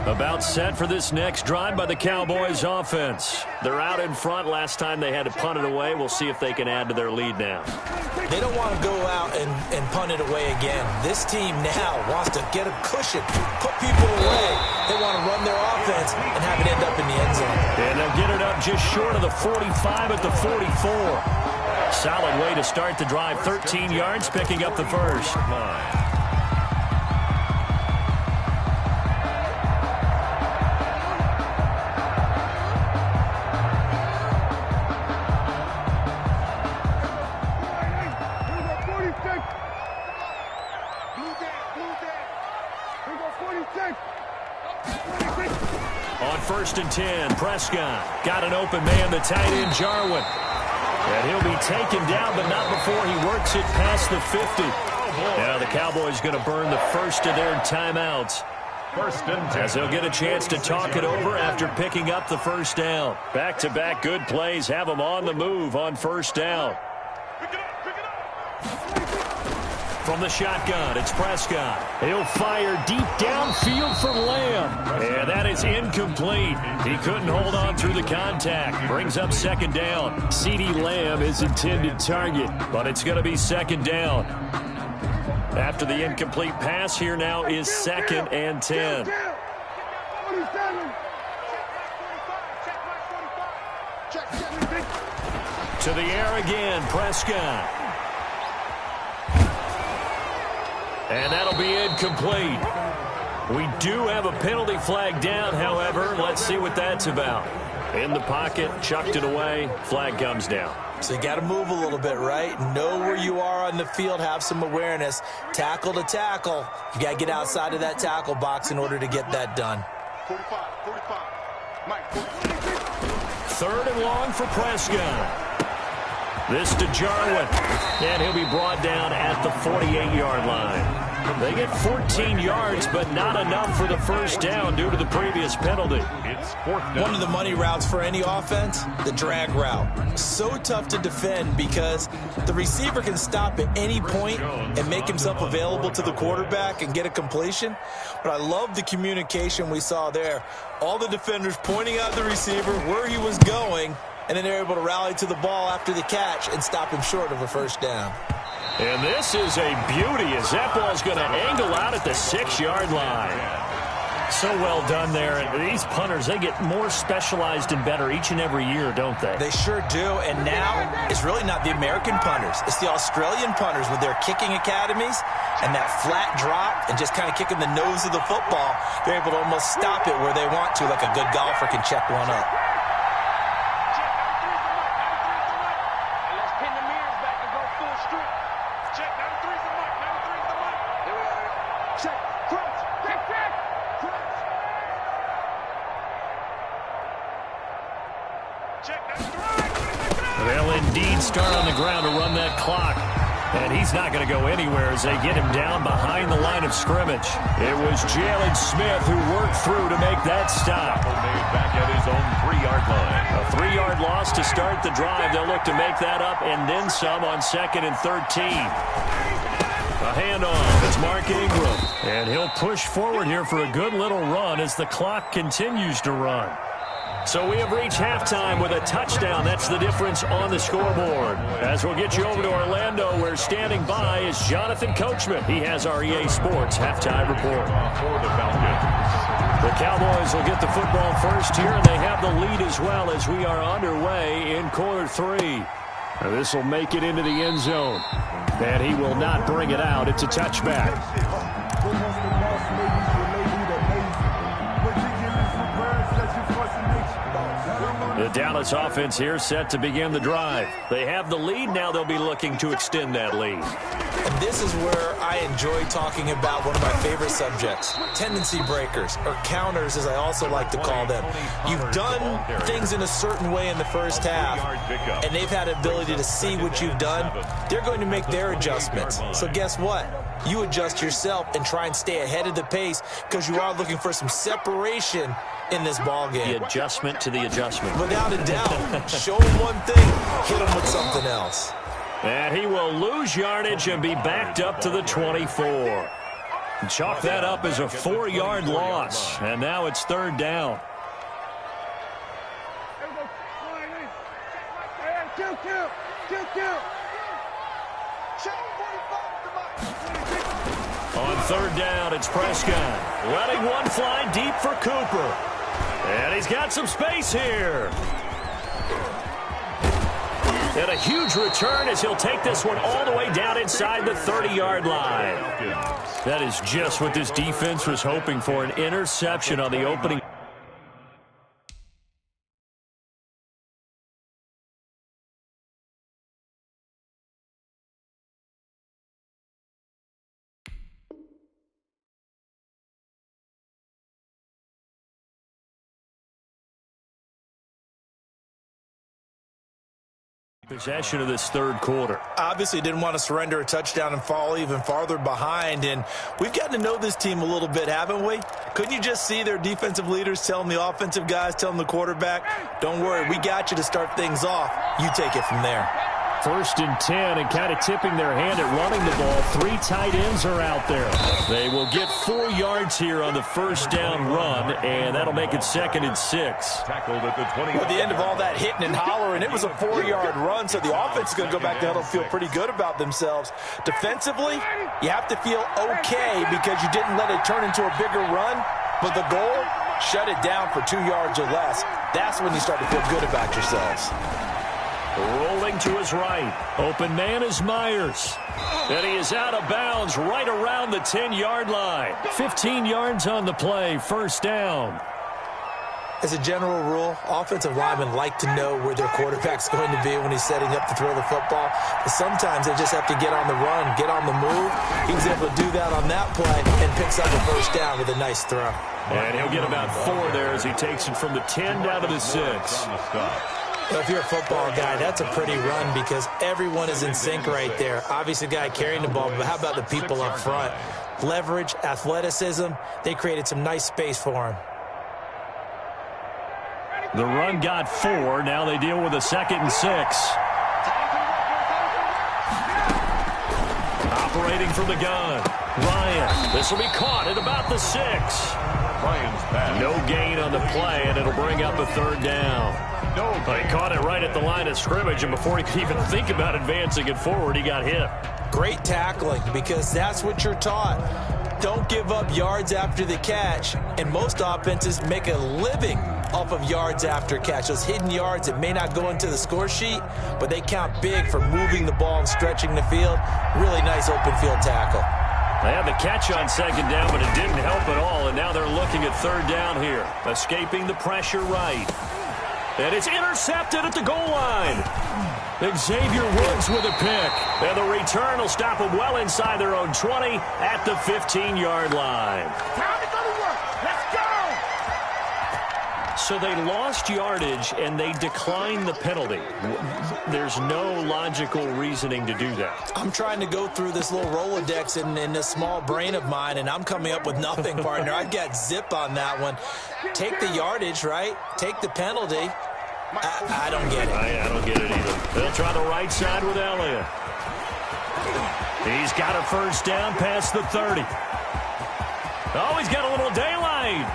About set for this next drive by the Cowboys offense. They're out in front. Last time they had to punt it away. We'll see if they can add to their lead now. They don't want to go out and punt it away again. This team now wants to get a cushion, put people away. They want to run their offense and have it end up in the end zone. And they'll get it up just short of the 45 at the 44. Solid way to start the drive. 13 yards, picking up the first. On 1st and 10, Prescott got an open man, the tight end Jarwin. And he'll be taken down, but not before he works it past the 50. Now the Cowboys going to burn the first of their timeouts. As they'll get a chance to talk it over after picking up the first down. Back-to-back good plays have them on the move on first down. From the shotgun, it's Prescott. He'll fire deep downfield for Lamb. And that is incomplete. He couldn't hold on through the contact. Brings up second down. CeeDee Lamb is intended target, but it's going to be second down. After the incomplete pass, here now is 2nd and 10. To the air again, Prescott. And that'll be incomplete. We do have a penalty flag down, however. Let's see what that's about. In the pocket, chucked it away, flag comes down. So you got to move a little bit, right? Know where you are on the field, have some awareness. Tackle to tackle. You got to get outside of that tackle box in order to get that done. 3rd and long for Prescott. This to Jarwin, and he'll be brought down at the 48-yard line. They get 14 yards, but not enough for the first down due to the previous penalty. One of the money routes for any offense, the drag route. So tough to defend because the receiver can stop at any point and make himself available to the quarterback and get a completion. But I love the communication we saw there. All the defenders pointing out the receiver, where he was going, and then they're able to rally to the ball after the catch and stop him short of a first down. And this is a beauty as that ball's going to angle out at the 6-yard line. So well done there. These punters, they get more specialized and better each and every year, don't they? They sure do. And now it's really not the American punters. It's the Australian punters with their kicking academies and that flat drop and just kind of kicking the nose of the football. They're able to almost stop it where they want to, like a good golfer can check one up. They'll indeed start on the ground to run that clock. And he's not going to go anywhere as they get him down behind the line of scrimmage. It was Jalen Smith who worked through to make that stop. Back at his own 3-yard line. A 3-yard loss to start the drive. They'll look to make that up and then some on 2nd and 13. A handoff. It's Mark Ingram. And he'll push forward here for a good little run as the clock continues to run. So we have reached halftime with a touchdown. That's the difference on the scoreboard. As we'll get you over to Orlando, where standing by is Jonathan Coachman. He has our EA Sports halftime report. For the Falcons. The Cowboys will get the football first here, and they have the lead as well as we are underway in quarter 3. This will make it into the end zone. And he will not bring it out. It's a touchback. The Dallas offense here set to begin the drive. They have the lead. Now they'll be looking to extend that lead. And this is where I enjoy talking about one of my favorite subjects, tendency breakers, or counters as I also like to call them. You've done things in a certain way in the first half, and they've had the ability to see what you've done. They're going to make their adjustments. So guess what? You adjust yourself and try and stay ahead of the pace because you are looking for some separation in this ball game. The adjustment to the adjustment. Without a doubt. Show him one thing, hit him with something else. And he will lose yardage and be backed up to the 24. Chalk that up as a 4-yard loss, and now it's 3rd down. On 3rd down, it's Prescott. Letting one fly deep for Cooper. And he's got some space here. And a huge return as he'll take this one all the way down inside the 30-yard line. That is just what this defense was hoping for, an interception on the opening. Possession of this 3rd quarter. Obviously didn't want to surrender a touchdown and fall even farther behind, and we've gotten to know this team a little bit, haven't we? Couldn't you just see their defensive leaders telling the offensive guys, telling the quarterback, don't worry, we got you to start things off. You take it from there. 1st and 10, and kind of tipping their hand at running the ball. 3 tight ends are out there. They will get 4 yards here on the 1st down run, and that'll make it 2nd and 6. Tackled at the 20. At the end of all that hitting and hollering, it was a 4-yard run, so the offense is going to go back to huddle, feel pretty good about themselves. Defensively, you have to feel okay because you didn't let it turn into a bigger run, but the goal, shut it down for 2 yards or less. That's when you start to feel good about yourselves. Rolling to his right. Open man is Myers. And he is out of bounds right around the 10-yard line. 15 yards on the play, 1st down. As a general rule, offensive linemen like to know where their quarterback's going to be when he's setting up to throw the football. But sometimes they just have to get on the run, get on the move. He was able to do that on that play and picks up a 1st down with a nice throw. And he'll get about 4 there as he takes it from the 10 down to the 6. Well, if you're a football guy, that's a pretty run because everyone is in sync right there. Obviously, the guy carrying the ball, but how about the people up front? Leverage, athleticism, they created some nice space for him. The run got 4. Now they deal with a 2nd and 6. Operating from the gun. Ryan. This will be caught at about the 6. Ryan's pass. No gain on the play, and it'll bring up a 3rd down. He caught it right at the line of scrimmage, and before he could even think about advancing it forward, he got hit. Great tackling, because that's what you're taught. Don't give up yards after the catch, and most offenses make a living off of yards after catch. Those hidden yards that may not go into the score sheet, but they count big for moving the ball and stretching the field. Really nice open field tackle. They had the catch on 2nd down, but it didn't help at all, and now they're looking at 3rd down here. Escaping the pressure right. And it's intercepted at the goal line. Xavier Woods with a pick. And the return will stop them well inside their own 20 at the 15-yard line. Time to go to work. Let's go! So they lost yardage, and they declined the penalty. There's no logical reasoning to do that. I'm trying to go through this little Rolodex in this small brain of mine, and I'm coming up with nothing, partner. I got zip on that one. Take the yardage, right? Take the penalty. I don't get it. I don't get it either. They'll try the right side with Elliott. He's got a 1st down past the 30. Oh, he's got a little daylight.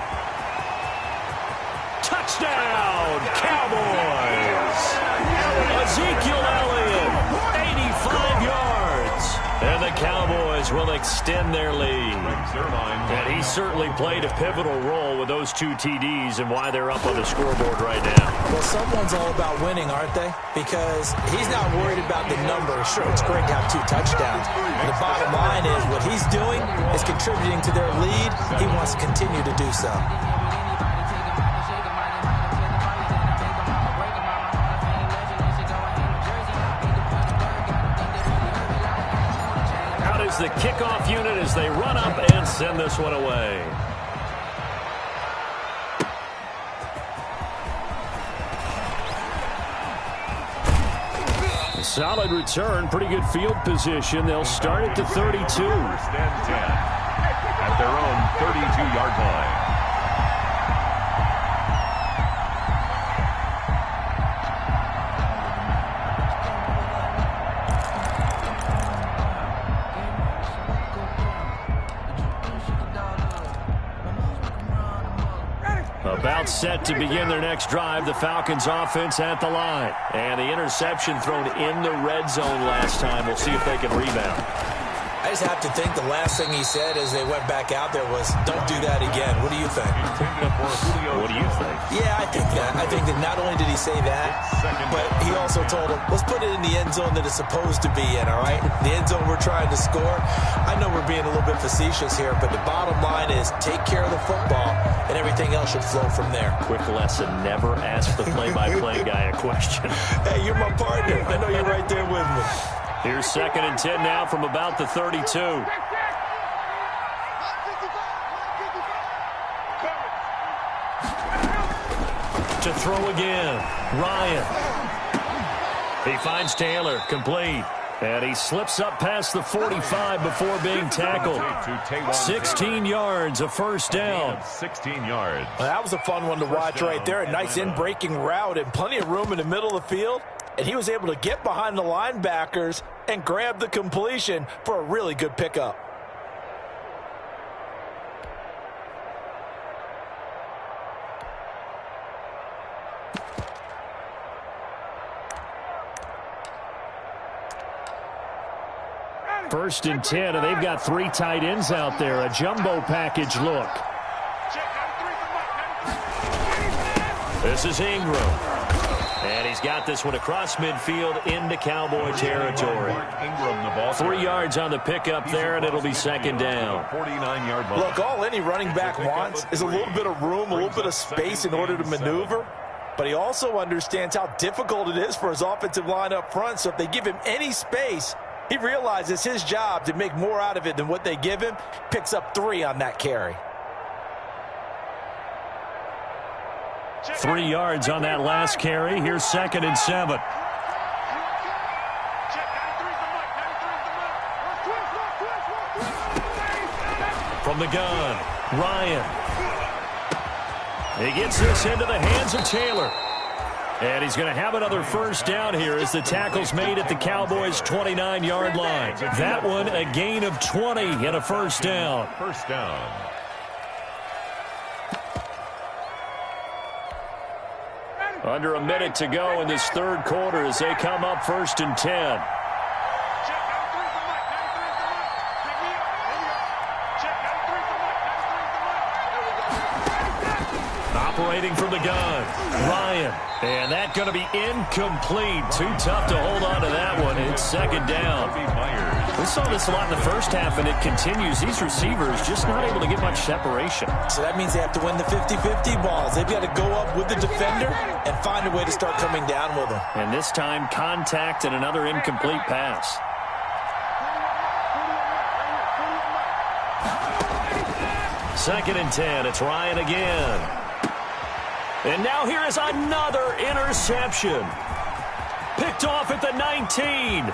Touchdown, Cowboys. Ezekiel Elliott, 85 yards. And the Cowboys will extend their lead. And he certainly played a pivotal role with those 2 TDs and why they're up on the scoreboard right now. Well, someone's all about winning, aren't they? Because he's not worried about the number. Sure, it's great to have 2 touchdowns. But the bottom line is what he's doing is contributing to their lead. He wants to continue to do so. The kickoff unit as they run up and send this one away. Solid return, pretty good field position. They'll start at the 32. 1st and 10 at their own 32-yard line. About set to begin their next drive, the Falcons offense at the line. And the interception thrown in the red zone last time. We'll see if they can rebound. I just have to think the last thing he said as they went back out there was, don't do that again. What do you think? What do you think? Yeah, I think that. I think that not only did he say that, but he also told him, let's put it in the end zone that it's supposed to be in, all right? The end zone we're trying to score. I know we're being a little bit facetious here, but the bottom line is take care of the football, and everything else should flow from there. Quick lesson, never ask the play-by-play guy a question. Hey, you're my partner. I know you're right there with me. Here's 2nd and 10 now from about the 32. To throw again, Ryan. He finds Taylor, complete. And he slips up past the 45 before being tackled. 16 yards, a first down. 16 yards. Well, that was a fun one to watch right there. A nice in-breaking route and plenty of room in the middle of the field. And he was able to get behind the linebackers and grab the completion for a really good pickup. First and 10, and they've got 3 tight ends out there. A jumbo package look. This is Ingram. And he's got this one across midfield into Cowboy territory. 3 yards on the pickup there, and it'll be 2nd down. 49-yard ball. Look, all any running back wants is a little bit of room, a little bit of space in order to maneuver. But he also understands how difficult it is for his offensive line up front. So if they give him any space, he realizes his job to make more out of it than what they give him. Picks up 3 on that carry. 3 yards on that last carry. Here's 2nd and 7. From the gun, Ryan. He gets this into the hands of Taylor. And he's going to have another first down here as the tackle's made at the Cowboys' 29-yard line. That one, a gain of 20 and a first down. First down. Under a minute to go in this 3rd quarter as they come up 1st and 10. Operating from the gun, Ryan. And that's going to be incomplete. Too tough to hold on to that one. It's 2nd down. We saw this a lot in the first half, and it continues. These receivers just not able to get much separation. So that means they have to win the 50-50 balls. They've got to go up with the defender and find a way to start coming down with them. And this time, contact and another incomplete pass. Second and 10. It's Ryan again. And now here is another interception. Picked off at the 19.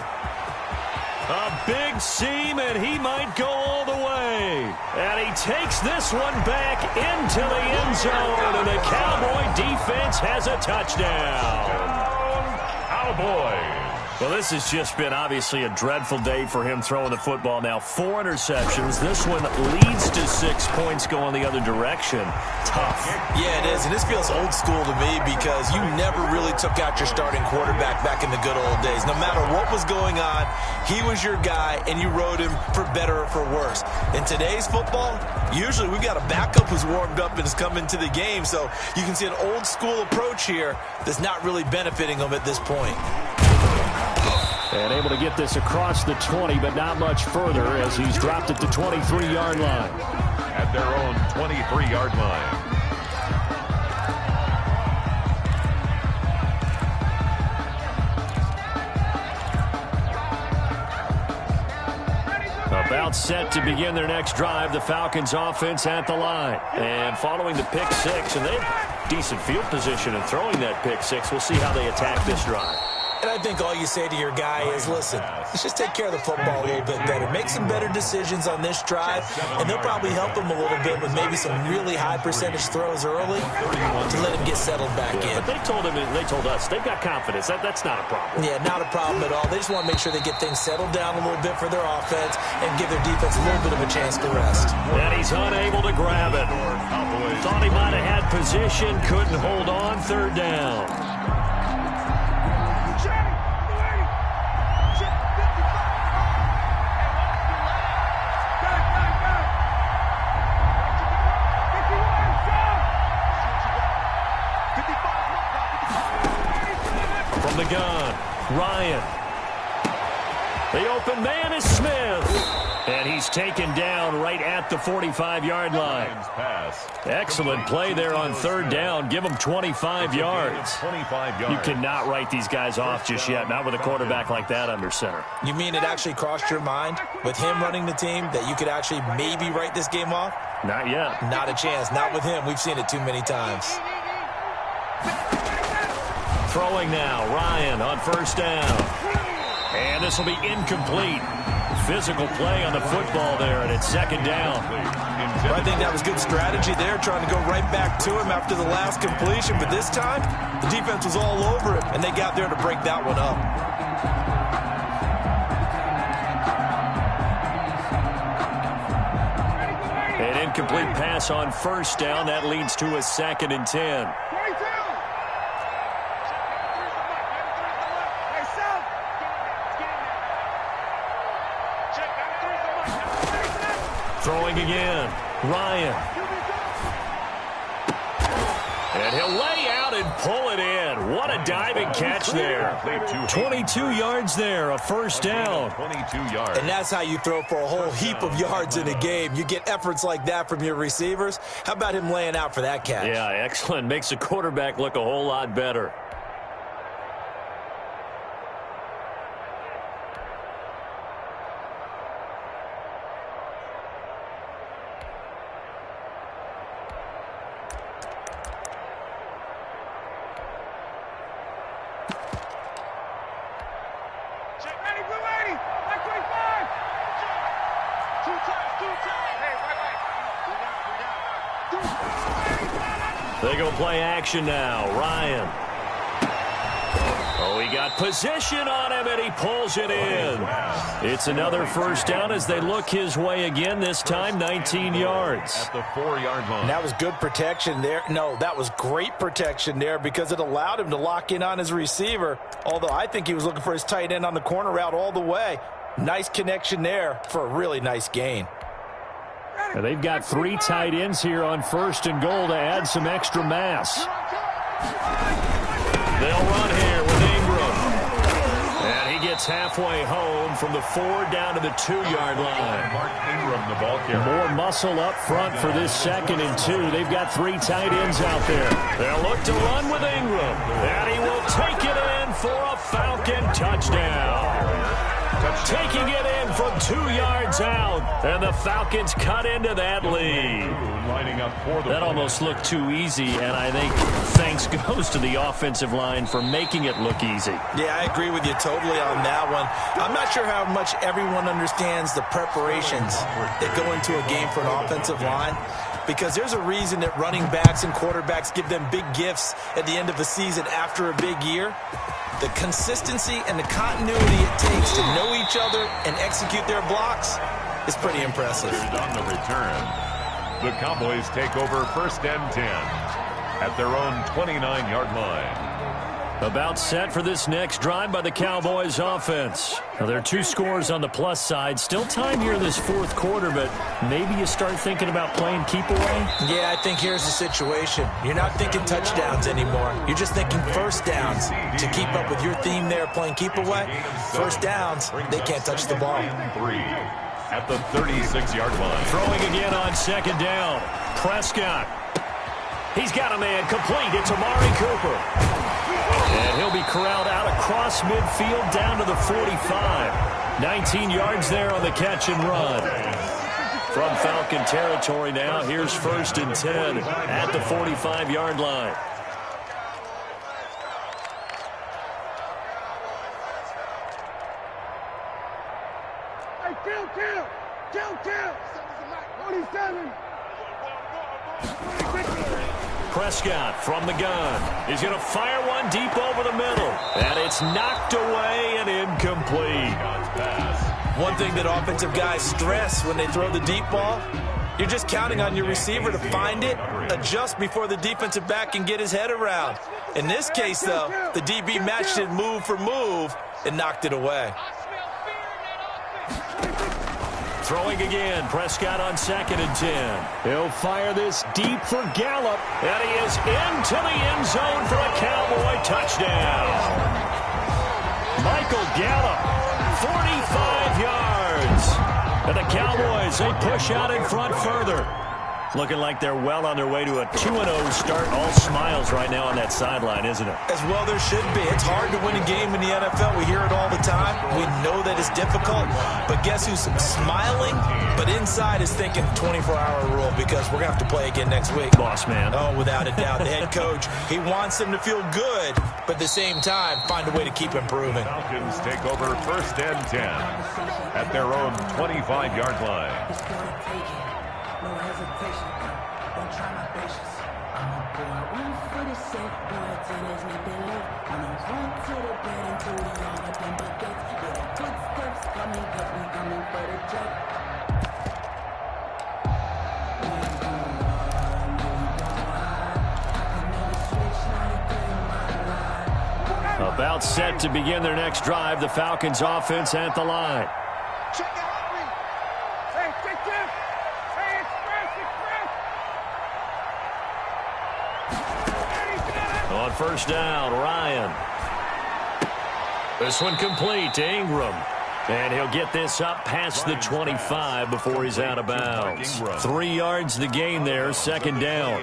A big seam, and he might go all the way. And he takes this one back into the end zone, and the Cowboy defense has a touchdown. Cowboys. Well, this has just been obviously a dreadful day for him throwing the football. Now 4 interceptions. This one leads to 6 points going the other direction. Tough. Yeah, it is. And this feels old school to me because you never really took out your starting quarterback back in the good old days. No matter what was going on, he was your guy, and you rode him for better or for worse. In today's football, usually we've got a backup who's warmed up and has come into the game. So you can see an old school approach here that's not really benefiting them at this point. And able to get this across the 20, but not much further as he's dropped at the 23-yard line. At their own 23-yard line. About set to begin their next drive, the Falcons offense at the line. And following the pick 6, and they have decent field position in throwing that pick 6. We'll see how they attack this drive. And I think all you say to your guy is, listen, let's just take care of the football a little bit better. Make some better decisions on this drive, and they'll probably help him a little bit with maybe some really high percentage throws early to let him get settled back in. But they told us, they've got confidence. That's not a problem. Yeah, not a problem at all. They just want to make sure they get things settled down a little bit for their offense and give their defense a little bit of a chance to rest. And he's unable to grab it. Thought he might have had position, couldn't hold on, third down. From the gun, Ryan. The open man is Smith. And he's taken down right at the 45-yard line. Excellent play there on third down. Give him 25 yards. You cannot write these guys off just yet, not with a quarterback like that under center. You mean it actually crossed your mind with him running the team that you could actually maybe write this game off? Not yet. Not a chance. Not with him. We've seen it too many times. Throwing now, Ryan on first down. And this will be incomplete. Physical play on the football there, and it's second down. I think that was good strategy there, trying to go right back to him after the last completion. But this time, the defense was all over it, and they got there to break that one up. An incomplete pass on first down. That leads to a 2nd and 10. Throwing again, Ryan. And he'll lay out and pull it in. What a diving catch there. 22 yards there, a first down. 22 yards. And that's how you throw for a whole heap of yards in a game. You get efforts like that from your receivers. How about him laying out for that catch? Yeah, excellent. Makes the quarterback look a whole lot better. They go play action now. Ryan. Oh, he got position on him, and he pulls it in. It's another first down as they look his way again, this time 19 yards. At the 4-yard line. That was good protection there. No, that was great protection there because it allowed him to lock in on his receiver, although I think he was looking for his tight end on the corner route all the way. Nice connection there for a really nice gain. And they've got 3 tight ends here on first and goal to add some extra mass. They'll run here with Ingram. And he gets halfway home from the 4 down to the 2-yard line. Mark Ingram, the ball carrier. More muscle up front for this 2nd and 2. They've got 3 tight ends out there. They'll look to run with Ingram. And he will take it in for a Falcon touchdown. Taking it in from 2 yards out, and the Falcons cut into that lead. That almost looked too easy, and I think thanks goes to the offensive line for making it look easy. Yeah, I agree with you totally on that one. I'm not sure how much everyone understands the preparations that go into a game for an offensive line, because there's a reason that running backs and quarterbacks give them big gifts at the end of the season after a big year. The consistency and the continuity it takes to know each other and execute their blocks is pretty impressive. On the return, the Cowboys take over 1st and 10 at their own 29-yard line. About set for this next drive by the Cowboys offense. Now, there are 2 scores on the plus side. Still time here in this 4th quarter, but maybe you start thinking about playing keep away? Yeah, I think here's the situation. You're not thinking touchdowns anymore. You're just thinking first downs. To keep up with your theme there, playing keep away, first downs, they can't touch the ball. 3 at the 36-yard line. Throwing again on 2nd down. Prescott. He's got a man complete. It's Amari Cooper. And he'll be corralled out across midfield down to the 45. 19 yards there on the catch and run. From Falcon territory now, here's 1st and 10 at the 45-yard line. Kill. 47. Prescott from the gun. He's going to fire one deep over the middle. And it's knocked away and incomplete. One thing that offensive guys stress when they throw the deep ball You're just counting on your receiver to find it, adjust before the defensive back can get his head around. In this case, though, the DB matched it move for move and knocked it away. Throwing again, Prescott on 2nd and 10. He'll fire this deep for Gallup, and he is into the end zone for a Cowboy touchdown. Michael Gallup, 45 yards. And the Cowboys, they push out in front further. Looking like they're well on their way to a 2-0 start. All smiles right now on that sideline, isn't it? As well there should be. It's hard to win a game in the NFL. We hear it all the time. We know that it's difficult. But guess who's smiling? But inside is thinking 24-hour rule because we're going to have to play again next week. Boss man. Oh, without a doubt. The head coach, he wants them to feel good, but at the same time, find a way to keep improving. Falcons take over 1st and 10 at their own 25-yard line. No hesitation, don't try my patience. I'm a boy, one for the safe, boy, tennis, make me live. I'm a run to the bed and to the yard, up in buckets. Yeah, the footsteps coming, cause we coming for the jet. About set to begin their next drive, the Falcons offense at the line. Check it out, me. Hey, check this. Hey, express. On 1st down, Ryan. This one complete to Ingram. And he'll get this up past the 25 before he's out of bounds. 3 yards the gain there, 2nd down.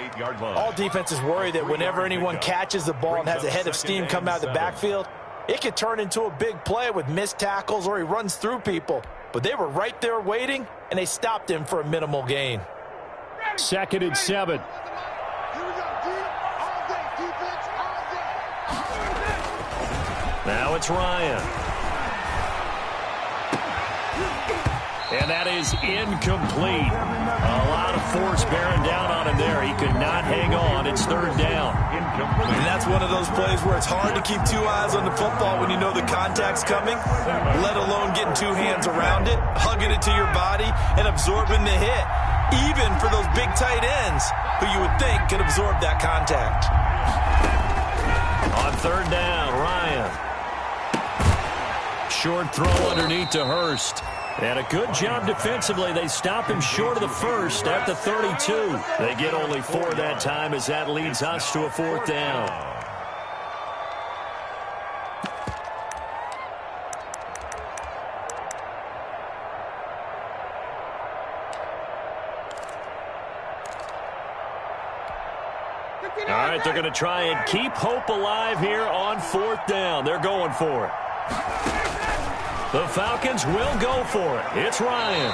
All defenses worry that whenever anyone catches the ball and has a head of steam come out of the backfield, it could turn into a big play with missed tackles or he runs through people. But they were right there waiting, and they stopped him for a minimal gain. 2nd and 7. Now it's Ryan. And that is incomplete. A lot of force bearing down on him there. He could not hang on. It's 3rd down. And that's one of those plays where it's hard to keep 2 eyes on the football when you know the contact's coming, let alone getting 2 hands around it, hugging it to your body, and absorbing the hit, even for those big tight ends who you would think could absorb that contact. On 3rd down, Ryan. Short throw underneath to Hurst. And a good job defensively. They stop him short of the 1st at the 32. They get only 4 that time as that leads us to a 4th down. All right, they're going to try and keep hope alive here on 4th down. They're going for it. The Falcons will go for it. It's Ryan.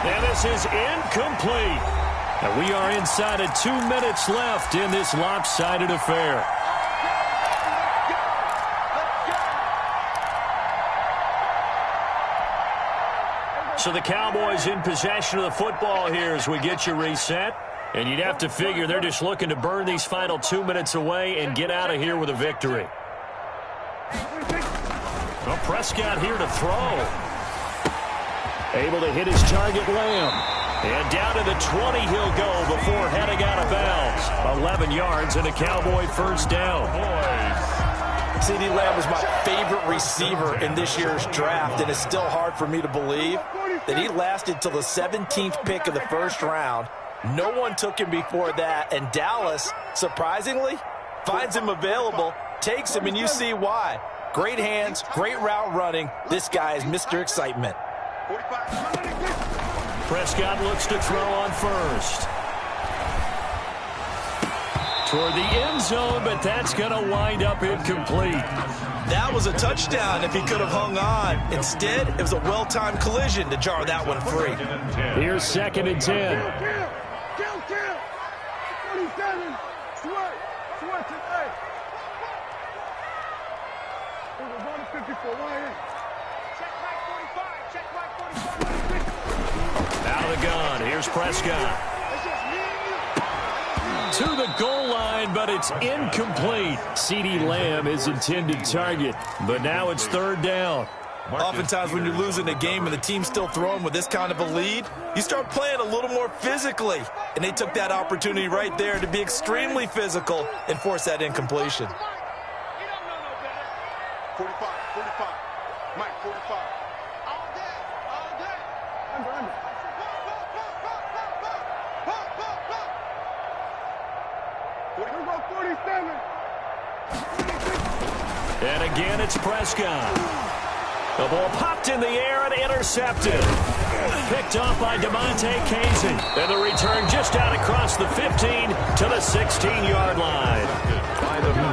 And this is incomplete. And we are inside of 2 minutes left in this lopsided affair. So the Cowboys in possession of the football here as we get you reset. And you'd have to figure they're just looking to burn these final 2 minutes away and get out of here with a victory. Well, Prescott here to throw. Able to hit his target, Lamb. And down to the 20 he'll go before heading out of bounds. 11 yards and a Cowboy 1st down. CeeDee Lamb was my favorite receiver in this year's draft, and it's still hard for me to believe that he lasted till the 17th pick of the 1st round. No one took him before that, and Dallas, surprisingly, finds him available, takes him, and you see why. Great hands, great route running. This guy is Mr. Excitement. Prescott looks to throw on 1st. Toward the end zone, but that's going to wind up incomplete. That was a touchdown if he could have hung on. Instead, it was a well-timed collision to jar that one free. Here's 2nd and 10. Out of the gun. Here's Prescott. To the goal line, but it's incomplete. CeeDee Lamb is intended target, but now it's 3rd down. Oftentimes when you're losing a game and the team's still throwing with this kind of a lead, you start playing a little more physically. And they took that opportunity right there to be extremely physical and force that incompletion. 45, 45. Mike, 45. All day, all day. Under. Here we go, 47. And again, it's Prescott. The ball popped in the air and intercepted. Picked off by DeMonte Casey. And the return just out across the 15 to the 16-yard line.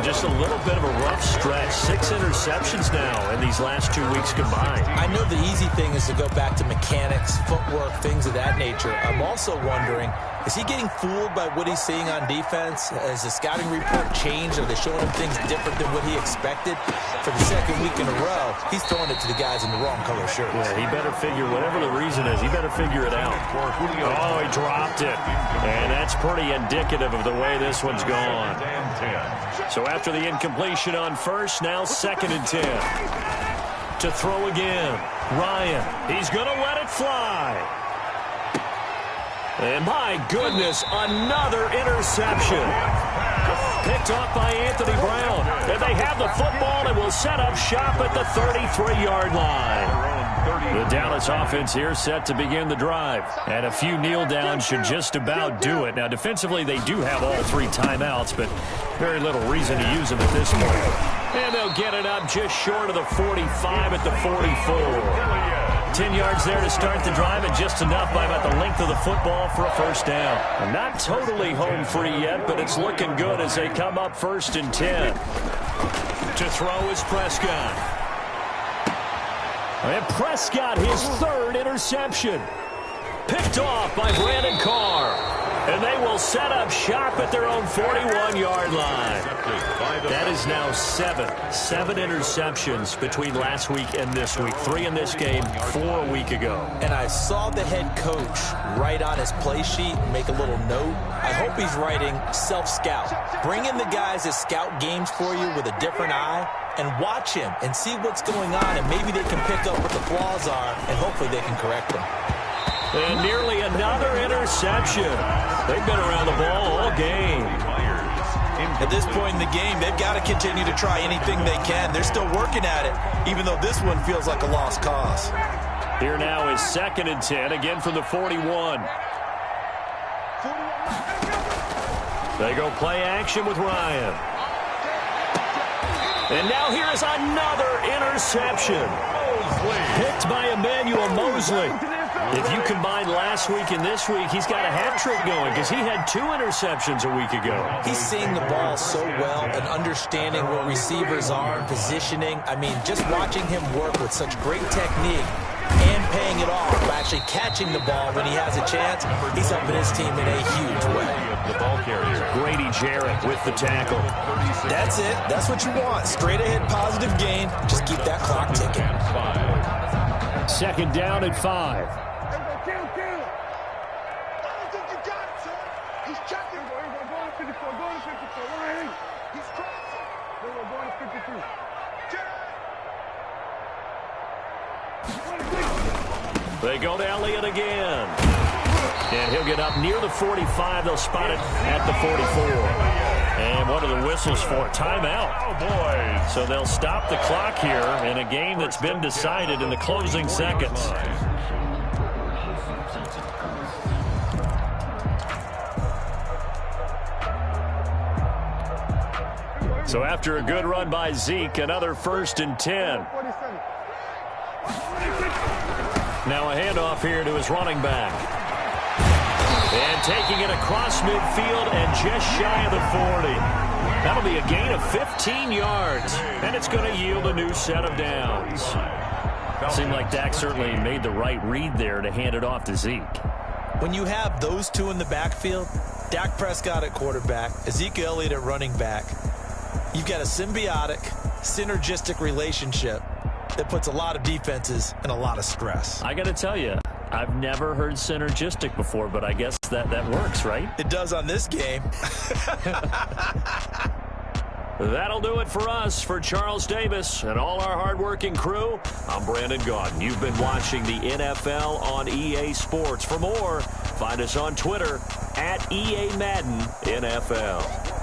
Just a little bit of a rough stretch. 6 interceptions now in these last 2 weeks combined. I know the easy thing is to go back to mechanics, footwork, things of that nature. I'm also wondering, is he getting fooled by what he's seeing on defense? Has the scouting report changed? Are they showing him things different than what he expected? For the second week in a row, he's throwing it to the guys in the wrong color shirts. Yeah, he better figure, whatever the reason is, he better figure it out. Oh, he dropped it. And that's pretty indicative of the way this one's gone. So after the incompletion on first, now 2nd and 10. To throw again. Ryan, he's going to let it fly. And my goodness, another interception. Picked off by Anthony Brown. And they have the football and will set up shop at the 33-yard line. The Dallas offense here set to begin the drive. And a few kneel downs should just about do it. Now, defensively, they do have all 3 timeouts, but very little reason to use them at this point. And they'll get it up just short of the 45 at the 44. 10 yards there to start the drive, and just enough by about the length of the football for a first down. Not totally home free yet, but it's looking good as they come up 1st and 10. To throw is Prescott. And Prescott, his 3rd interception. Picked off by Brandon Carr. And they will set up shop at their own 41-yard line. That is now 7 interceptions between last week and this week. 3 in this game, 4 a week ago. And I saw the head coach write on his play sheet, make a little note. I hope he's writing self-scout. Bring in the guys that scout games for you with a different eye and watch him and see what's going on, and maybe they can pick up what the flaws are, and hopefully they can correct them. And nearly another interception. They've been around the ball all game. At this point in the game, they've got to continue to try anything they can. They're still working at it, even though this one feels like a lost cause. Here now is 2nd and 10, again from the 41. They go play action with Ryan. And now here is another interception. Picked by Emmanuel Mosley. If you combine last week and this week, he's got a hat trick going because he had 2 interceptions a week ago. He's seeing the ball so well and understanding where receivers are and positioning. I mean, just watching him work with such great technique and paying it off by actually catching the ball when he has a chance, he's helping his team in a huge way. The ball carrier. Grady Jarrett with the tackle. That's it. That's what you want. Straight ahead positive gain. Just keep that clock ticking. 2nd down at 5. They go to Elliott again. And he'll get up near the 45. They'll spot it at the 44. And what are the whistles for? Timeout. Oh, boy. So they'll stop the clock here in a game that's been decided in the closing seconds. So after a good run by Zeke, another 1st and 10. Now a handoff here to his running back. And taking it across midfield and just shy of the 40. That'll be a gain of 15 yards. And it's going to yield a new set of downs. Seemed like Dak certainly made the right read there to hand it off to Zeke. When you have those 2 in the backfield, Dak Prescott at quarterback, Ezekiel Elliott at running back, you've got a symbiotic, synergistic relationship that puts a lot of defenses in a lot of stress. I got to tell you, I've never heard synergistic before, but I guess that works, right? It does on this game. That'll do it for us. For Charles Davis and all our hardworking crew, I'm Brandon Gaudin. You've been watching the NFL on EA Sports. For more, find us on Twitter at EA Madden NFL.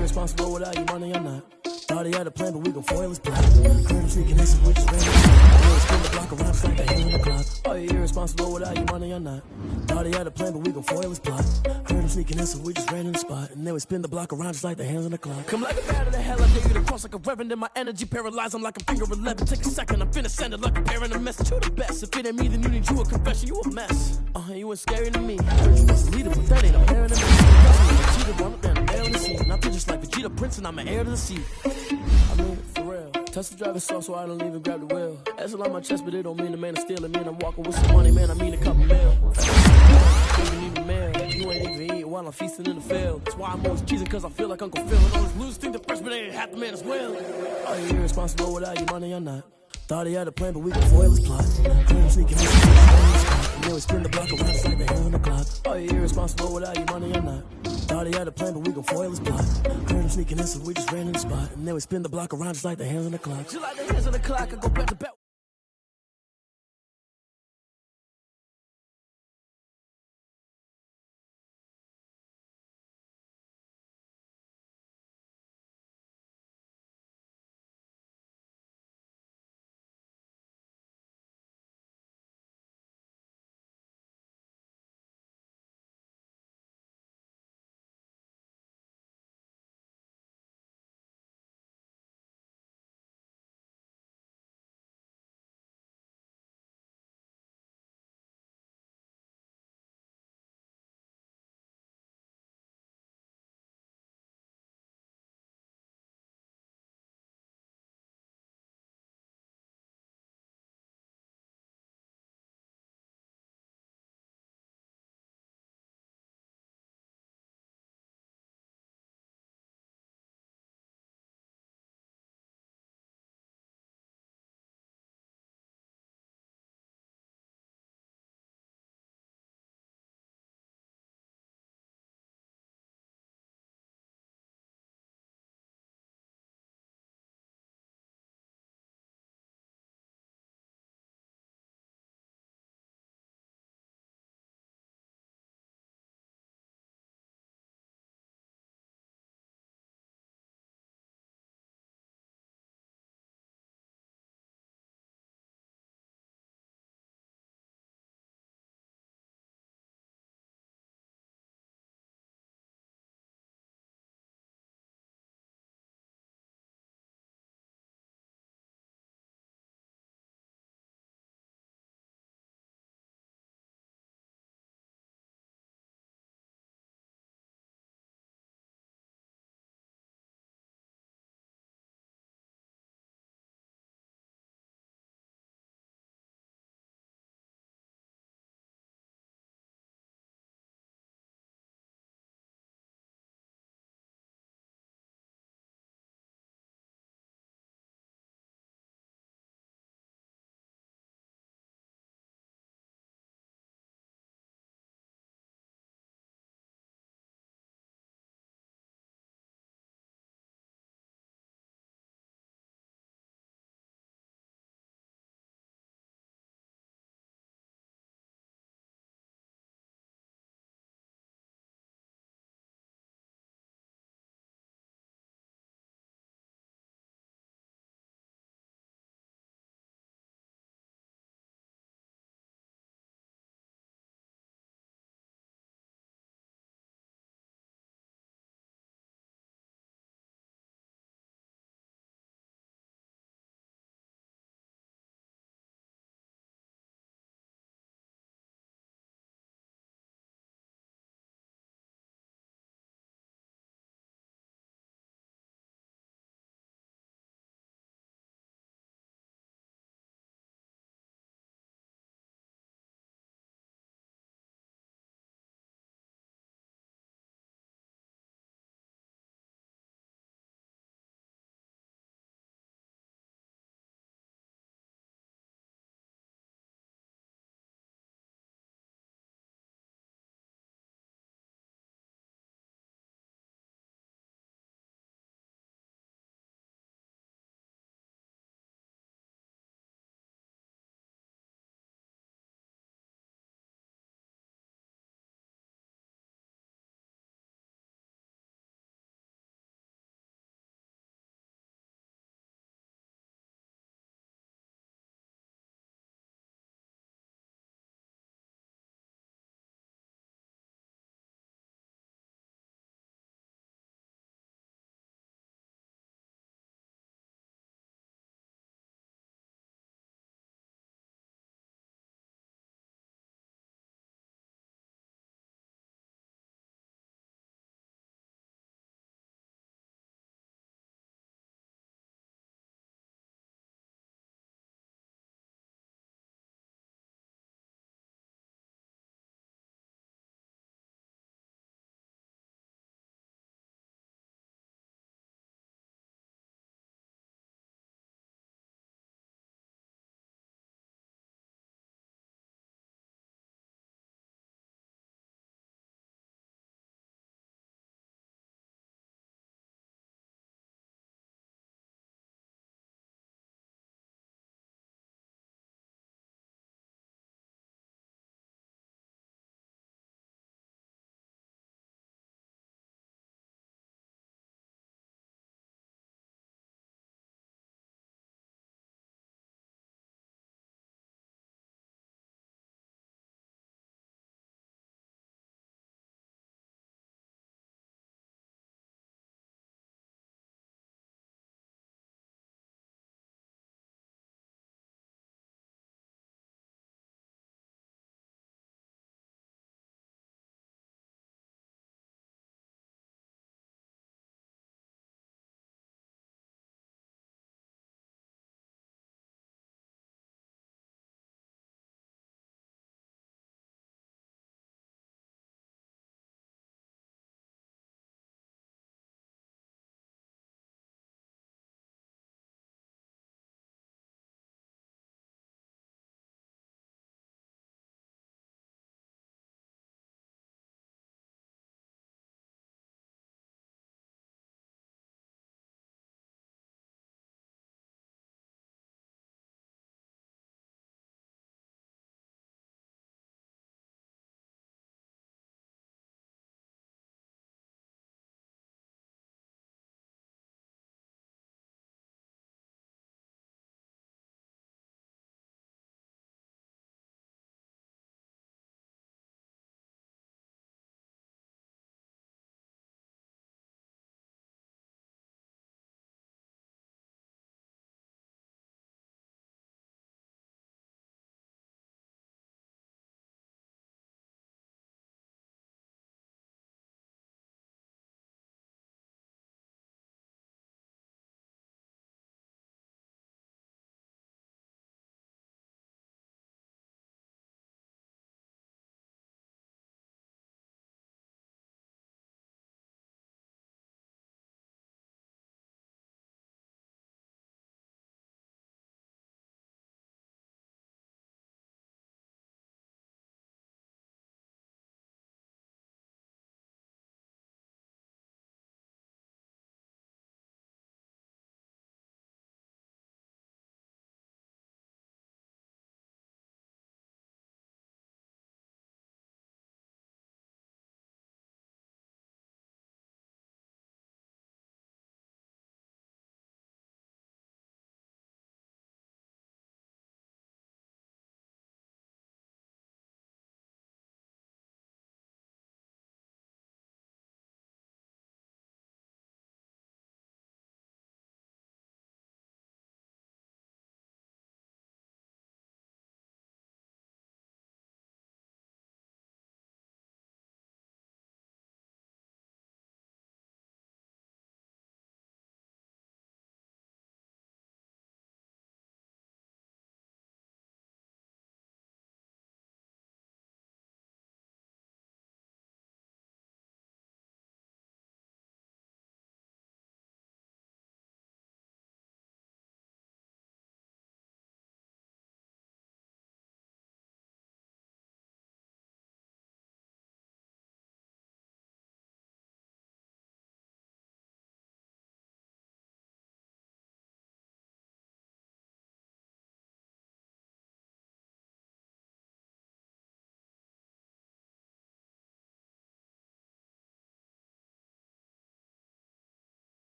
Responsible without your money or not. Thought he had a plan, but we gon' foil his plot. Heard him sneaking in some witches, ran spin the block around just like a hand on the clock. Are you irresponsible without your money or not? Thought he had a plan, but we gon' foil his plot. Heard him sneaking in some witches, ran in the spot. And they would spin the block around just like the hands on the clock. Come like a bat of the hell, I dare you to cross like a reverend. In my energy paralyzed, I'm like a finger 11. Take a second, I'm finna send it like a parent a message. You the best, if it ain't me, then you need you a confession. You a mess, you ain't scary to me. Heard you was a leader, but that ain't a parent to me. Cheater, run up down the mail in the scene. And I feel just like Vegeta Prince, and I'm an heir to the seat. I mean it for real. Tesla driving soft, so I don't even grab the wheel. That's on my chest, but it don't mean the man is stealing. Man, I'm walking with some money, man. I mean a couple mil. Ain't even need a mail. You ain't even eating while I'm feasting in the field. That's why I'm always cheesing, cause I feel like Uncle Phil. And all those losers think the freshman ain't half the man as well. Are you irresponsible without your money or not? Thought he had a plan, but we can foil his plot. Heard him sneaking in some and they would spin the block around just like the hands on the clock. Are you irresponsible without your money or not? Thought he had a plan, but we gon' foil his plot. Heard him sneaking in, so we just ran in the spot. And they would spin the block around just like the hands on the clock. Just like the hands on the clock, I go back to back.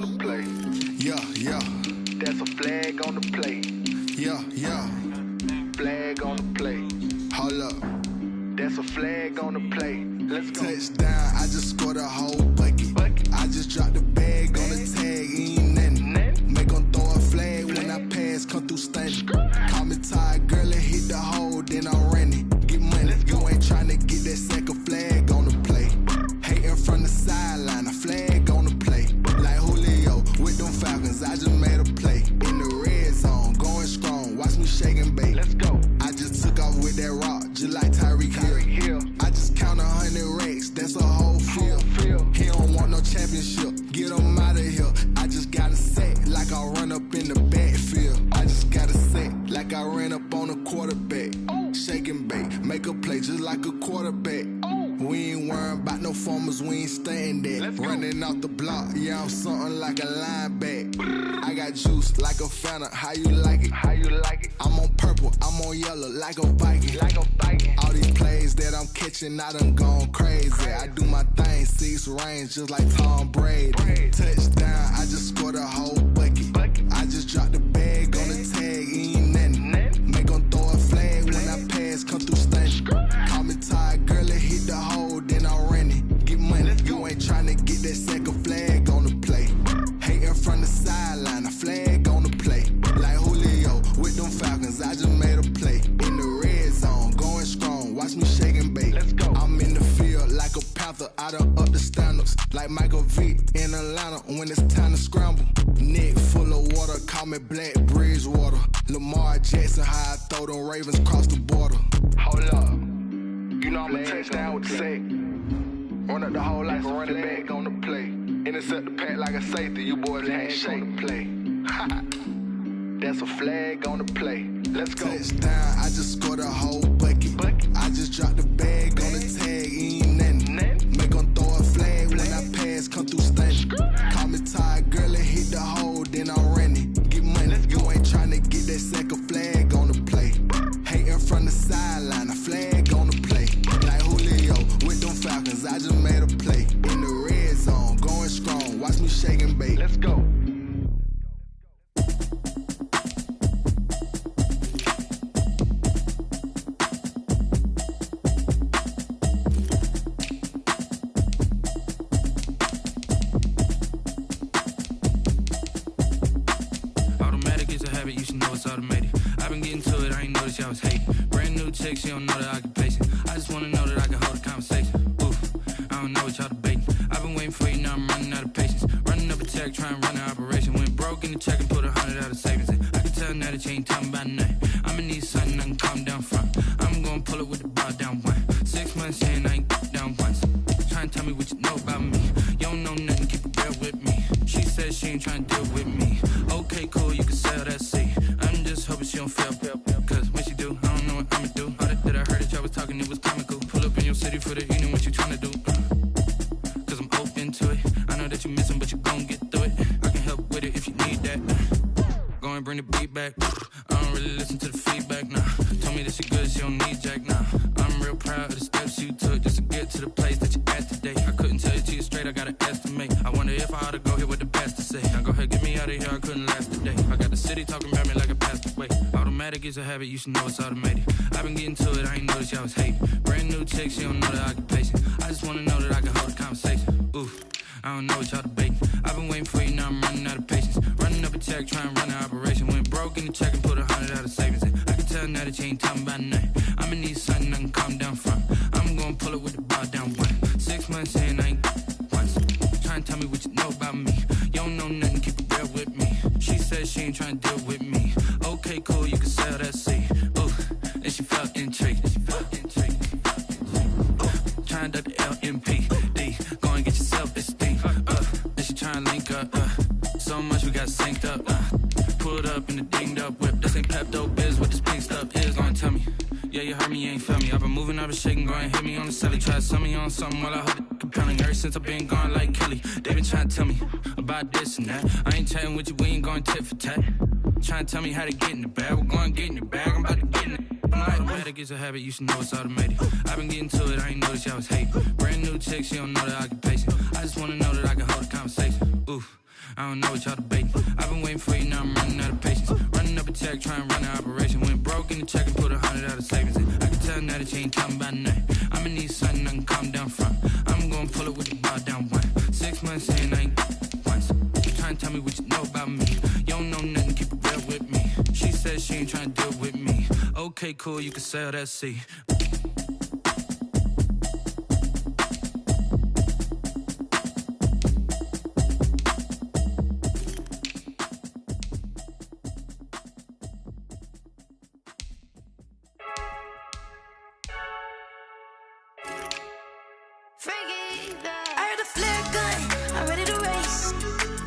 on the play. Yeah, yeah. That's a flag on the play. Yeah, yeah. Flag on the play. Hold up. That's a flag on the play. Let's go. Touchdown, I just scored a whole bucket. I just dropped the bag on the tag, ain't nothing. Make 'em throw a flag when I pass, come through stunning. Call me tired, girl, and hit the hole, then I'm running. Get money, you ain't tryna get that second flag on the play. Hating from the sideline, a flag on the play. Like Julio with them Falcons, I just made a play. In the red zone, going strong, watch me shake and bake. Let's go. I just took off with that rock, just like Tyreek Hill. I just count 100 racks, that's a whole field. He don't want no championship, get him out of here. I just got a set, like I run up in the backfield. I just got a set, like I ran up on a quarterback. Shake and bake, make a play just like a quarterback. We ain't worrying about no formers, we ain't staying there. Running off the block, yeah, I'm something like a linebacker. I got juice like a Fanta, how you like it? How you like it? I'm on purple, I'm on yellow, like a Viking. Like a Viking. All these plays that I'm catching, I done gone crazy. I do my thing, 6 range, just like Tom Brady. Touchdown, I just scored a whole bucket. I just dropped the bag on the tag, ain't nothing. Make 'em throw a flag when I pass, come through stunning. Call me tired, girl, and hit the hole, then I'm running. Get money, you ain't tryna get that second flag on the play. Hating from the sideline, a flag on the play. Like Julio with them Falcons, I just made a play. In the red zone, going strong, watch me shake and bake. Let's go. I'm in the field like a panther, I done up the standards. Like Michael Vick in Atlanta when it's time to scramble. Neck full of water, call me Black Bridgewater. Lamar Jackson, how I throw them Ravens across the border. Hold up. You know I'm a touchdown with the sack. Run up the hole like a running back on the play. Intercept the pack like a safety. You boys ain't shake the play. That's a flag on the play. Let's go. Touchdown, I just scored a whole bucket. I just dropped the bag on the tag, ain't nothing. Make 'em throw a flag when I pass, come through stunning. Call me tired, girl, and hit the hole, then I'm running. Get money, you ain't tryna get that second flag on the play. Hating from the sideline, a flag on the play. Like Julio with them Falcons, I just made a play. In the red zone, going strong, watch me shake and bake. Let's go. I was hating. Brand new chick, she don't know the occupation. I just wanna know that I can hold a conversation. Oof, I don't know what y'all debating. I've been waiting for you, now I'm running out of patience. Running up a check, trying to run an operation. Went broke in the check and put 100 out of savings in. I can tell now that you ain't talking about nothing. I'ma need something I can calm down from. I'm gonna pull it with the bar down one. 6 months in, I ain't down once. Trying to tell me what you know about me. You don't know nothing, keep it real with me. She said she ain't trying to deal with me. Okay, cool, you can sell that seat. I'm just hoping she don't fail. Cause when she do, I don't know what I'ma do. All that I heard that y'all was talking, it was comical. Pull up in your city for the evening, what you tryna do? Cause I'm open to it. I know that you missing, but you gon' get through it. I can help with it if you need that. Go and bring the beat back. I don't really listen to the feedback, nah. Told me that she good, she don't need jack, nah. I'm real proud of the steps you took just to get to the place that you at today. I couldn't tell you to you straight, I gotta estimate. I wonder if I ought to go here with the pastor say. Now go ahead, get me out of here, I couldn't last today. I got the city talking about me like a passed away. Automatic is a habit, you should know it's automated. I've been getting to it, I ain't noticed y'all was hating. Brand new chick, she don't know the occupation. I just wanna know that I can hold a conversation. Oof, I don't know what y'all debating. I've been waiting for you, now I'm running out of patience. Running up a check, trying to run an operation. Went broke in the check and put 100 out of savings in. I can tell now that you ain't talking about nothing. I'ma need something I can calm down from. I'm gonna pull it with the bar down one. 6 months in, I ain't once. Trying to tell me what you know about me. You don't know nothing, keep it real with me. She said she ain't trying to deal with me. Okay, cool, you can sell that seat. Ooh, and she felt intrigued. Trying to the LMPD. Go and get your self-esteem. And she trying to link up. So much we got synced up. Pulled up in the dinged up whip. This ain't Pepto Biz, what this pink stuff is. Go and tell me. Yeah, you heard me, you ain't feel me. I've been moving, I've been shaking, go and hit me on the celly. Try to sell me on something while I hold it compelling. Ever since I've been gone like Kelly, they been trying to tell me about this and that. I ain't chatting with you, we ain't going tit for tat. Trying to tell me how to get in the bag. We're going to get in the bag, I'm about to get in it. Automatic is a habit, you should know it's automated. I've been getting to it, I ain't noticed y'all was hating. Brand new chick, she don't know the occupation. I just wanna know that I can hold a conversation. Oof, I don't know what y'all debating. I've been waiting for you, now I'm running out of patience. Running up a check, trying to run an operation. Went broke in the check and put 100 out of savings in. I can tell now that you ain't talking about nothing. I'ma need something I can calm down from. I'm gonna pull it with the bar down one. 6 months saying I ain't once. You trying to tell me what you know about me. You don't know nothing, keep it real with me. She says she ain't trying to deal with me. Okay, cool, you can sell that seat. I heard a flare gun, I'm ready to race.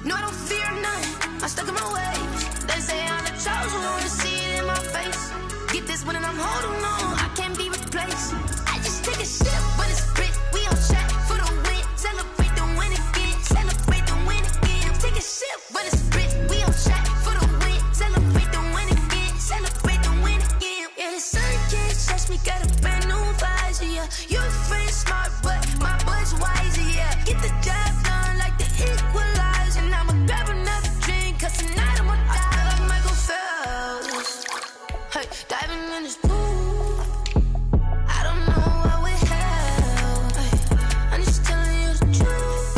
No, I don't fear none, I'm stuck in my ways. They say I'm the chosen one, to see it in my face. Get this one and I'm holding on, I can't be replaced. I just take a sip, but it's split, we on track for the win. Celebrate the win again, celebrate the win again. Take a sip, but it's split, we on track for the win. Celebrate the win again, celebrate the win again. Yeah, the sun can't touch me, got a brand new visor, yeah. Your friend's smart, but my boy's wiser, yeah. Get the job done like the equalizer. And I'ma grab another drink, cause tonight I'ma die like Michael Phelps. Hey, diving in this pool, I don't know what we have. Hey, I'm just telling you the truth.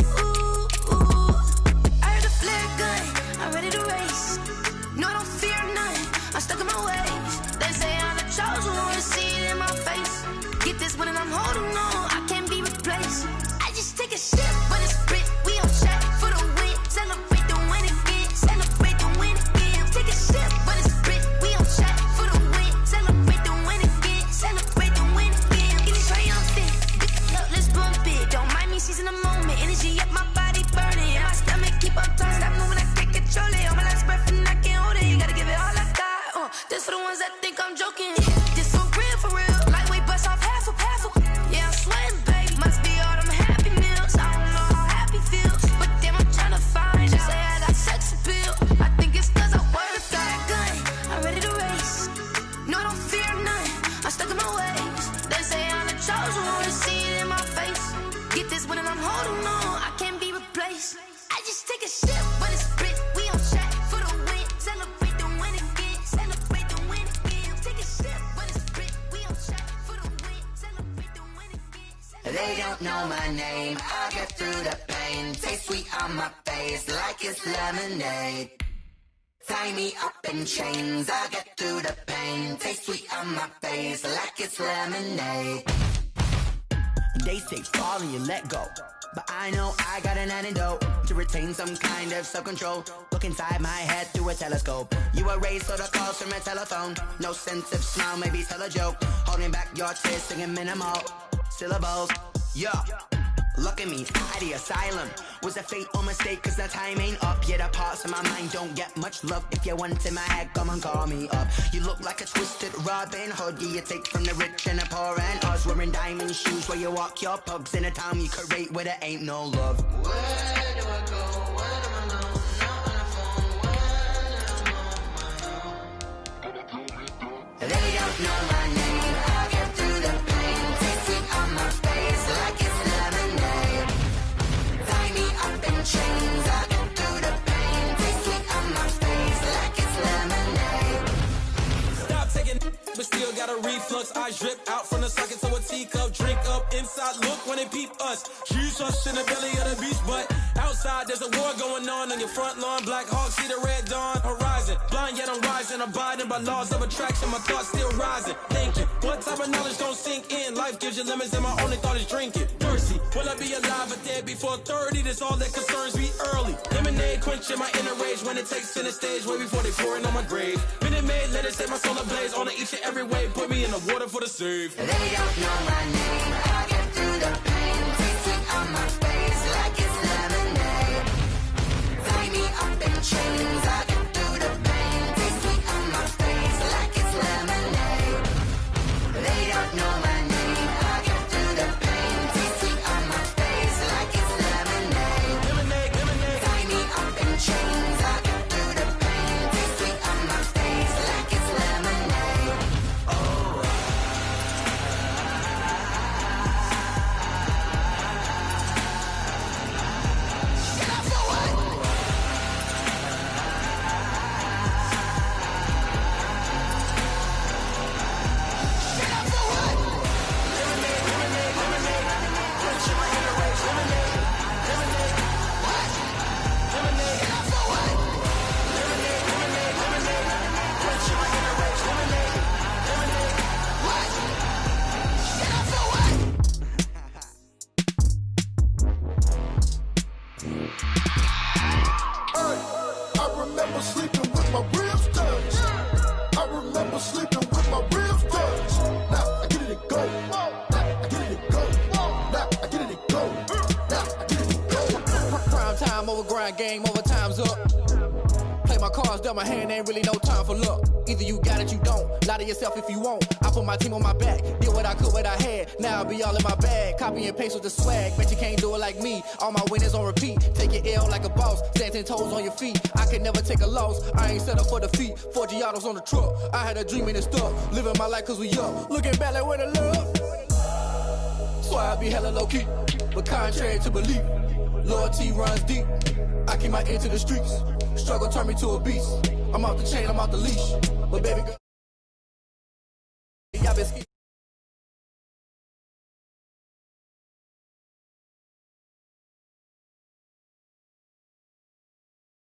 I heard a flare gun, I'm ready to race. No, I don't fear none, I'm stuck in my ways. They say I'm the chosen one, to see it in my face. Get this one and I'm holding on, I can't be replaced. I just take a sip, but it's split, we on track for the win. Celebrate the win again, celebrate the win again. Take a sip, but it's split, we on track for the win. Celebrate the win again, celebrate the win again. Getting triumphant, look, let's bump it. Don't mind me seizing the moment, energy up my body burning. And my stomach keep on turning, stop moving, I can't control it. On my last breath and I can't hold it, you gotta give it all I got. This for the ones that think I'm joking. This for real, lightweight bust off half a. Yeah, I'm sweating, baby, must be all them happy meals. I don't know how happy feels, but damn, I'm trying to find out. Say I got sex appeal, I think it's cause I work that gun. I'm ready to race, no, I don't fear none, I'm stuck in my ways. They say I'm the chosen one, to see it in my face. Get this one and I'm holding on, I can't be replaced. I just take a sip, but it's split, we on track for the win. Celebrate the win again, celebrate the win again. Take a sip, but it's split, we on track for the win. Celebrate the win again. They don't know my name, I get through the pain. Taste sweet on my face like it's lemonade. Tie me up in chains, I get through the pain. Taste sweet on my face like it's lemonade. They say fall and you let go, but I know I got an antidote to retain some kind of self-control. Look inside my head through a telescope. You erase all the calls from a telephone. No sense of smile, maybe tell a joke. Holding back your tears, singing minimal syllables. Yeah, look at me, at the asylum. Was a fate or mistake, cause the time ain't up. Yet the parts of my mind don't get much love. If you want in my head, come and call me up. You look like a twisted Robin Hood. Yeah, you take from the rich and the poor and us. Wearing diamond shoes where you walk your pugs in a town you create where there ain't no love. Where do I go? Where do I know? Not on the phone. Where do I know? They don't know my name. I get through the pain. Taste sweet on my face like it's lemonade. Tie me up in chains. I get through the pain. Taste sweet on my face like it's lemonade. Stop taking, but still got a reflux. Eyes drip out from the socket to a teacup. Drink up inside, look when they peep us. Jesus in the belly of the beast, but outside there's a war going on your front lawn. Black Hawk, see the red dawn horizon. Blind yet I'm rising, abiding by laws of attraction. My thoughts still rising, thinking what type of knowledge don't sink in. Life gives you limits and my only thought is drinking. Mercy, will I be alive or dead before 30? That's all that concerns me early. Lemonade quenching my inner rage when it takes center stage way before they pour it on my grave. Minute Maid, let it set my soul ablaze on each and every way. Put me in the water for the save. They don't know my name, I get through the pain. Taste sweet on my face like it's lemonade. Tie me up in chains, I get through the pain. Taste sweet on my face like it's lemonade. They don't know my name, I get through the pain. Taste sweet on my face like it's lemonade. Lemonade, lemonade. Tie me up in chains, I get through the pain. Taste sweet on my face like it's lemonade. Oh, time over grind, game over, time's up. Play my cards, dealt my hand, ain't really no time for luck. Either you got it, you don't. Lie to yourself if you won't. I put my team on my back, did what I could, what I had. Now I'll be all in my bag, copy and paste with the swag. Bet you can't do it like me. All my winners on repeat. Take your L like a boss, stand 10 toes on your feet. I can never take a loss, I ain't set up for defeat. 4 Giottos on the truck, I had a dream and it stuck. Living my life cause we up, looking back like where the love. So I be hella low key, but contrary to belief, loyalty runs deep. I keep my ear to the streets. Struggle turned me to a beast. I'm off the chain, I'm off the leash. But baby girl, y'all been